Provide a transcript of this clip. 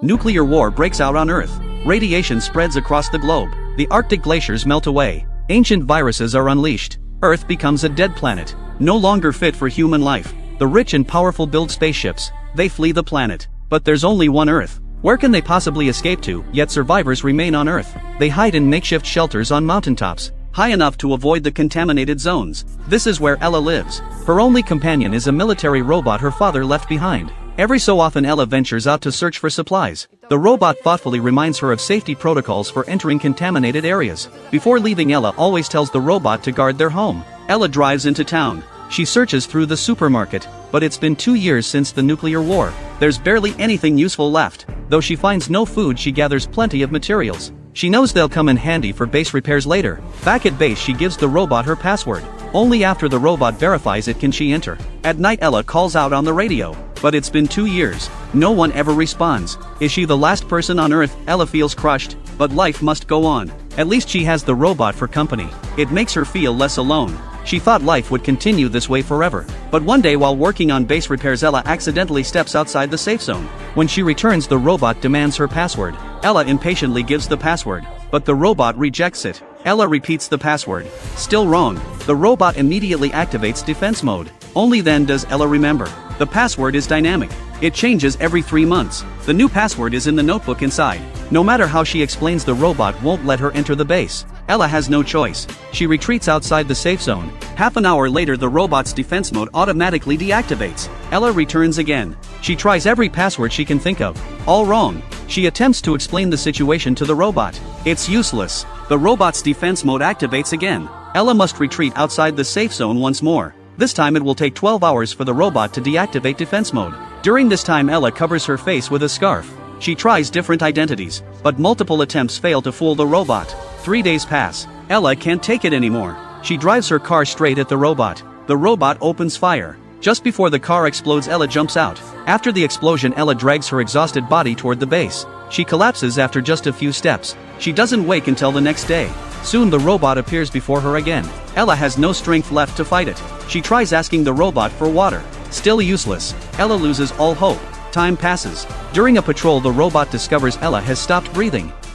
Nuclear war breaks out on Earth. Radiation spreads across the globe. The Arctic glaciers melt away. Ancient viruses are unleashed. Earth becomes a dead planet, no longer fit for human life. The rich and powerful build spaceships. They flee the planet. But there's only one Earth. Where can they possibly escape to? Yet survivors remain on Earth. They hide in makeshift shelters on mountaintops, high enough to avoid the contaminated zones. This is where Ella lives. Her only companion is a military robot her father left behind. Every so often Ella ventures out to search for supplies. The robot thoughtfully reminds her of safety protocols for entering contaminated areas. Before leaving, Ella always tells the robot to guard their home. Ella drives into town. She searches through the supermarket, but it's been 2 years since the nuclear war. There's barely anything useful left. Though she finds no food, she gathers plenty of materials. She knows they'll come in handy for base repairs later. Back at base, she gives the robot her password. Only after the robot verifies it can she enter. At night, Ella calls out on the radio. But it's been 2 years. No one ever responds. Is she the last person on Earth? Ella feels crushed, but life must go on. At least she has the robot for company. It makes her feel less alone. She thought life would continue this way forever. But one day, while working on base repairs, Ella accidentally steps outside the safe zone. When she returns, the robot demands her password. Ella impatiently gives the password, but the robot rejects it. Ella repeats the password. Still wrong. The robot immediately activates defense mode. Only then does Ella remember. The password is dynamic. It changes every 3 months. The new password is in the notebook inside. No matter how she explains, the robot won't let her enter the base. Ella has no choice. She retreats outside the safe zone. Half an hour later, the robot's defense mode automatically deactivates. Ella returns again. She tries every password she can think of. All wrong. She attempts to explain the situation to the robot. It's useless. The robot's defense mode activates again. Ella must retreat outside the safe zone once more. This time it will take 12 hours for the robot to deactivate defense mode. During this time, Ella covers her face with a scarf. She tries different identities, but multiple attempts fail to fool the robot. 3 days pass. Ella can't take it anymore. She drives her car straight at the robot. The robot opens fire. Just before the car explodes, Ella jumps out. After the explosion, Ella drags her exhausted body toward the base. She collapses after just a few steps. She doesn't wake until the next day. Soon the robot appears before her again. Ella has no strength left to fight it. She tries asking the robot for water. Still useless. Ella loses all hope. Time passes. During a patrol, the robot discovers Ella has stopped breathing.